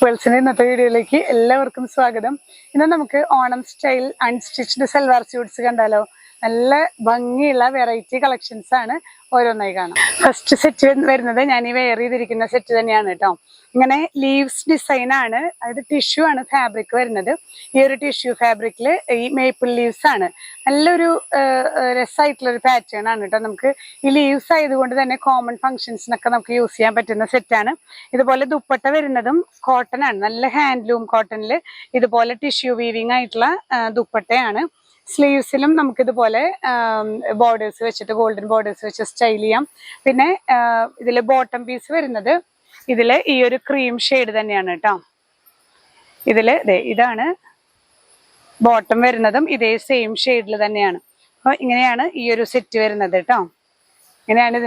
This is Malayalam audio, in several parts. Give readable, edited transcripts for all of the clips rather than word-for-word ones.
പേൾസിന്റെ ഇന്നത്തെ വീഡിയോയിലേക്ക് എല്ലാവർക്കും സ്വാഗതം. ഇന്ന് നമുക്ക് Onam style unstitched salwar suits കണ്ടാലോ. നല്ല ഭംഗിയുള്ള വെറൈറ്റി കളക്ഷൻസ് ആണ് ഓരോന്നായി കാണാം. ഫസ്റ്റ് സെറ്റ് വരുന്നത് ഞാൻ ഈ വെയർ ചെയ്തിരിക്കുന്ന സെറ്റ് തന്നെയാണ് കേട്ടോ. ഇങ്ങനെ ലീവ്സ് ഡിസൈൻ ആണ്, അതായത് ടിഷ്യൂ ആണ് ഫാബ്രിക് വരുന്നത്. ഈ ഒരു ടിഷ്യൂ ഫാബ്രിക്കിൽ ഈ മേപ്പിൾ ലീവ്സ് ആണ്. നല്ലൊരു രസമായിട്ടുള്ള ഒരു പാറ്റേൺ ആണ് കേട്ടോ. നമുക്ക് ഈ ലീവ്സ് ആയതുകൊണ്ട് തന്നെ കോമൺ ഫംഗ്ഷൻസിനൊക്കെ നമുക്ക് യൂസ് ചെയ്യാൻ പറ്റുന്ന സെറ്റാണ്. ഇതുപോലെ ദുപ്പട്ട വരുന്നതും കോട്ടൺ ആണ്, നല്ല ഹാൻഡ്ലൂം കോട്ടണിൽ ഇതുപോലെ ടിഷ്യൂ വീവിങ് ആയിട്ടുള്ള ദുപ്പട്ടയാണ്. സ്ലീവ്സിലും നമുക്കിതുപോലെ ബോർഡേഴ്സ് വെച്ചിട്ട് ഗോൾഡൻ ബോർഡേഴ്സ് വെച്ച് സ്റ്റൈൽ ചെയ്യാം. പിന്നെ ഇതിൽ ബോട്ടം പീസ് വരുന്നത് ഇതിൽ ഈ ഒരു ക്രീം ഷെയ്ഡ് തന്നെയാണ് കേട്ടോ. ഇതിൽ ഇതാണ് ബോട്ടം വരുന്നതും ഇതേ സെയിം ഷെയ്ഡിൽ തന്നെയാണ്. അപ്പോൾ ഇങ്ങനെയാണ് ഈ ഒരു സെറ്റ് വരുന്നത് കേട്ടോ. ഇങ്ങനെയാണ്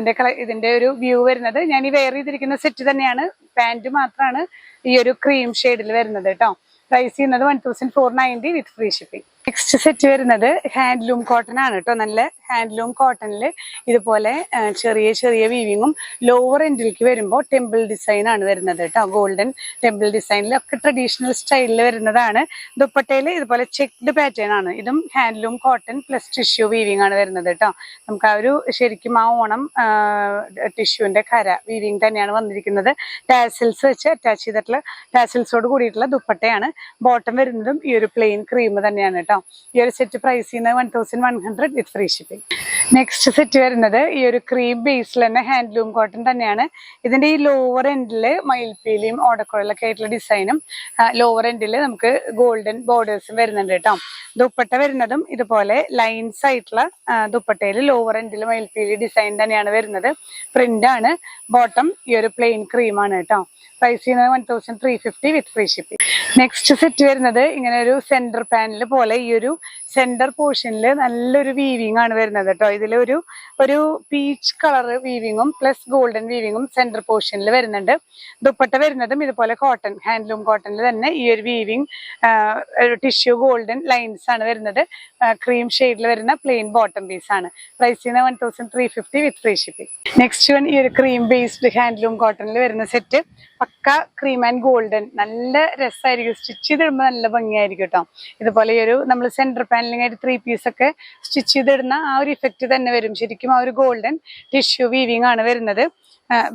ഇതിന്റെ ഒരു വ്യൂ വരുന്നത്. ഞാൻ ഈ വെയർ ചെയ്തിരിക്കുന്ന സെറ്റ് തന്നെയാണ്. പാൻറ് മാത്രമാണ് ഈ ഒരു ക്രീം ഷെയ്ഡിൽ വരുന്നത് കേട്ടോ. പ്രൈസ് ചെയ്യുന്നത് 1490 വിത്ത് ഫ്രീ ഷിപ്പിംഗ്. നെക്സ്റ്റ് സെറ്റ് വരുന്നത് ഹാൻഡ്ലൂം കോട്ടൺ ആണ് കേട്ടോ. നല്ല ഹാൻഡ്ലൂം കോട്ടണിൽ ഇതുപോലെ ചെറിയ ചെറിയ വീവിങ്ങും ലോവർ എൻഡിലേക്ക് വരുമ്പോൾ ടെമ്പിൾ ഡിസൈൻ ആണ് വരുന്നത് കേട്ടോ. ഗോൾഡൻ ടെമ്പിൾ ഡിസൈനിലൊക്കെ ട്രഡീഷണൽ സ്റ്റൈലിൽ വരുന്നതാണ്. ദുപ്പട്ടയിൽ ഇതുപോലെ ചെക്ക്ഡ് പാറ്റേൺ ആണ്. ഇതും handloom cotton plus tissue weaving ആണ് വരുന്നത് കേട്ടോ. നമുക്ക് ആ ഒരു ശരിക്കും ആ ഓണം ടിഷ്യൂവിന്റെ കര വീവിങ് തന്നെയാണ് വന്നിരിക്കുന്നത്. ടാസിൽസ് വെച്ച് അറ്റാച്ച് ചെയ്തിട്ടുള്ള ടാസിൽസോട് കൂടിയിട്ടുള്ള ദുപ്പട്ടയാണ്. ബോട്ടം വരുന്നതും ഈ ഒരു പ്ലെയിൻ ക്രീം തന്നെയാണ് കേട്ടോ. ഈ ഒരു സെറ്റ് പ്രൈസ് ചെയ്യുന്നത് 1100 വിത്ത് ഫ്രീ ഷിപ്പിംഗ്. നെക്സ്റ്റ് സെറ്റ് വരുന്നത് ഈ ഒരു ക്രീം ബേസിൽ തന്നെ ഹാൻഡ്ലൂം കോട്ടൺ തന്നെയാണ്. ഇതിന്റെ ഈ ലോവർ എൻഡിൽ മയിൽപ്പീലിയും ഓടക്കുഴലൊക്കെ ആയിട്ടുള്ള ഡിസൈനും ലോവർ എൻഡിൽ നമുക്ക് ഗോൾഡൻ ബോർഡേഴ്സും വരുന്നുണ്ട് കേട്ടോ. ദുപ്പട്ട വരുന്നതും ഇതുപോലെ ലൈൻസ് ആയിട്ടുള്ള ദുപ്പട്ടയിൽ ലോവർ എൻഡിൽ മയിൽപ്പീലി ഡിസൈൻ തന്നെയാണ് വരുന്നത്. പ്രിന്റ് ആണ്. ബോട്ടം ഈ ഒരു പ്ലെയിൻ ക്രീമാണ് കേട്ടോ. പ്രൈസ് ചെയ്യുന്നത് 1350 with free shipping. Next set വരുന്നത് ഇങ്ങനെ ഒരു സെന്റർ പാനൽ പോലെ ഈ ഒരു സെന്റർ പോർഷനിൽ നല്ലൊരു വീവിങ് ആണ് വരുന്നത് കേട്ടോ. ഒരു പീച്ച് കളർ വീവിങ്ങും പ്ലസ് ഗോൾഡൻ വീവിങ്ങും സെന്റർ പോർഷനിൽ വരുന്നുണ്ട്. ദുപ്പട്ട വരുന്നതും ഇതുപോലെ കോട്ടൺ ഹാൻഡ്ലൂം കോട്ടണിൽ തന്നെ ഈ ഒരു വീവിങ് ഒരു ടിഷ്യൂ ഗോൾഡൻ ലൈൻസ് ആണ് വരുന്നത്. ക്രീം ഷെയ്ഡിൽ വരുന്ന പ്ലെയിൻ ബോട്ടം പീസ് ആണ്. പ്രൈസ് ചെയ്യുന്നത് 1350 with free shipping. Next one ഈ ഒരു ക്രീം ബേസ്ഡ് ഹാൻഡ്ലൂം കോട്ടണിൽ വരുന്ന സെറ്റ് പക്ക ക്രീം ആൻഡ് ഗോൾഡൻ. നല്ല രസമായിരിക്കും, സ്റ്റിച്ച് ചെയ്തിടുമ്പോൾ നല്ല ഭംഗിയായിരിക്കും കേട്ടോ. ഇതുപോലെ ഈ ഒരു നമ്മൾ സെന്റർ പാനലിംഗ് ആയിട്ട് 3 പീസ് ഒക്കെ സ്റ്റിച്ച് ചെയ്തിടുന്ന ആ ഒരു ഇഫക്റ്റ് തന്നെ വരും. ശരിക്കും ആ ഒരു ഗോൾഡൻ ടിഷ്യൂ വീവിങ് ആണ് വരുന്നത്.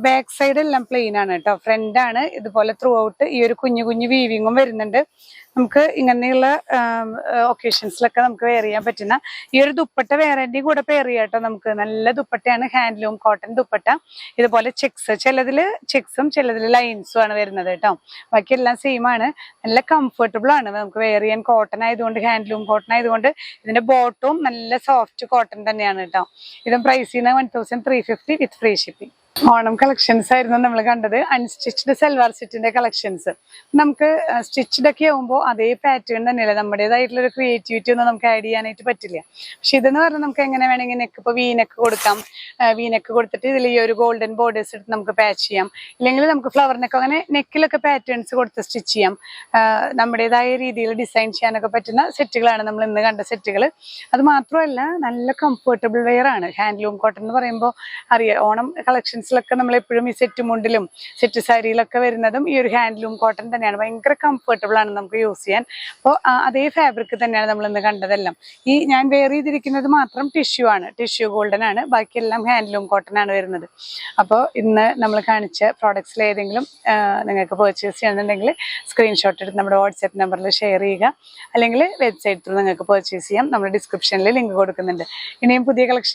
ബാക്ക് സൈഡ് എല്ലാം പ്ലെയിൻ ആണ് കേട്ടോ. ഫ്രണ്ട് ആണ് ഇതുപോലെ ത്രൂ ഔട്ട് ഈ ഒരു കുഞ്ഞു കുഞ്ഞു വീവിങ്ങും വരുന്നുണ്ട്. നമുക്ക് ഇങ്ങനെയുള്ള ഒക്കേഷൻസിലൊക്കെ നമുക്ക് വെയർ ചെയ്യാൻ പറ്റുന്ന ഈ ഒരു ദുപ്പട്ട വേറെന്റെ കൂടെ പെയർ ചെയ്യാം കേട്ടോ. നമുക്ക് നല്ല ദുപ്പട്ടയാണ്, ഹാൻഡ്ലൂം കോട്ടൺ ദുപ്പട്ട. ഇതുപോലെ ചെക്സ്, ചിലതിൽ ചെക്സും ചിലതിൽ ലൈൻസും ആണ് വരുന്നത് കേട്ടോ. ബാക്കിയെല്ലാം സെയിം ആണ്. നല്ല കംഫർട്ടബിൾ ആണ് നമുക്ക് വെയർ ചെയ്യാൻ. കോട്ടൺ ആയതുകൊണ്ട്, ഹാൻഡ്ലൂം കോട്ടൺ ആയതുകൊണ്ട് ഇതിന്റെ ബോട്ടവും നല്ല സോഫ്റ്റ് കോട്ടൺ തന്നെയാണ് കേട്ടോ. ഇതും പ്രൈസ് ചെയ്യുന്നത് 1350 with free shipping. Onam collections ആയിരുന്നു നമ്മൾ കണ്ടത്. അൺസ്റ്റിച്ച്ഡ് സൽവാർ സെറ്റിന്റെ കളക്ഷൻസ്. നമുക്ക് സ്റ്റിച്ച്ഡ് ഒക്കെ ആവുമ്പോൾ അതേ പാറ്റേൺ തന്നെയല്ലേ, നമ്മുടേതായിട്ടുള്ള ഒരു ക്രിയേറ്റിവിറ്റി ഒന്നും നമുക്ക് ആഡ് ചെയ്യാനായിട്ട് പറ്റില്ല. പക്ഷെ ഇതെന്ന് പറഞ്ഞാൽ നമുക്ക് എങ്ങനെ വേണമെങ്കിൽ നെക്ക്, ഇപ്പോൾ വീനെക്ക് കൊടുക്കാം. വീനെക്ക് കൊടുത്തിട്ട് ഇതിൽ ഈ ഒരു ഗോൾഡൻ ബോർഡേഴ്സ് എടുത്ത് നമുക്ക് പാച്ച് ചെയ്യാം. ഇല്ലെങ്കിൽ നമുക്ക് ഫ്ലവർ നെക്ക്, അങ്ങനെ നെക്കിലൊക്കെ പാറ്റേൺസ് കൊടുത്ത് സ്റ്റിച്ച് ചെയ്യാം. നമ്മുടേതായ രീതിയിൽ ഡിസൈൻ ചെയ്യാനൊക്കെ പറ്റുന്ന സെറ്റുകളാണ് നമ്മൾ ഇന്ന് കണ്ട സെറ്റുകൾ. അത് മാത്രമല്ല നല്ല കംഫർട്ടബിൾ വെയർ ആണ്. ഹാൻഡ്ലൂം കോട്ടൺ എന്ന് പറയുമ്പോൾ അറിയാം, ഓണം കളക്ഷൻസിലൊക്കെ നമ്മൾ എപ്പോഴും ഈ സെറ്റ് മുണ്ടിലും സെറ്റ് സാരിയിലൊക്കെ വരുന്നതും ഈ ഒരു ഹാൻഡ്ലൂം കോട്ടൺ തന്നെയാണ്. ഭയങ്കര കംഫർട്ടബിൾ ആണ് നമുക്ക് യൂസ് ചെയ്യാൻ. അപ്പോൾ അതേ ഫാബ്രിക് തന്നെയാണ് നമ്മൾ ഇന്ന് കണ്ടതെല്ലാം. ഈ ഞാൻ വെയർ ചെയ്തിരിക്കുന്നത് മാത്രം ടിഷ്യൂ ആണ്, ടിഷ്യൂ ഗോൾഡൻ ആണ്. ബാക്കിയെല്ലാം ഹാൻഡ്ലൂം കോട്ടൺ ആണ് വരുന്നത്. അപ്പോൾ ഇന്ന് നമ്മൾ കാണിച്ച പ്രോഡക്ട്സിൽ ഏതെങ്കിലും നിങ്ങൾക്ക് പർച്ചേസ് ചെയ്യണമെന്നുണ്ടെങ്കിൽ സ്ക്രീൻഷോട്ട് എടുത്ത് നമ്മുടെ വാട്സ്ആപ്പ് നമ്പറിൽ ഷെയർ ചെയ്യുക. അല്ലെങ്കിൽ വെബ്സൈറ്റ് ത്രൂ നിങ്ങൾക്ക് പർച്ചേസ് ചെയ്യാം. നമ്മൾ ഡിസ്ക്രിപ്ഷനിൽ ലിങ്ക് കൊടുക്കുന്നുണ്ട്. ഇനിയും പുതിയ കളക്ഷൻസ്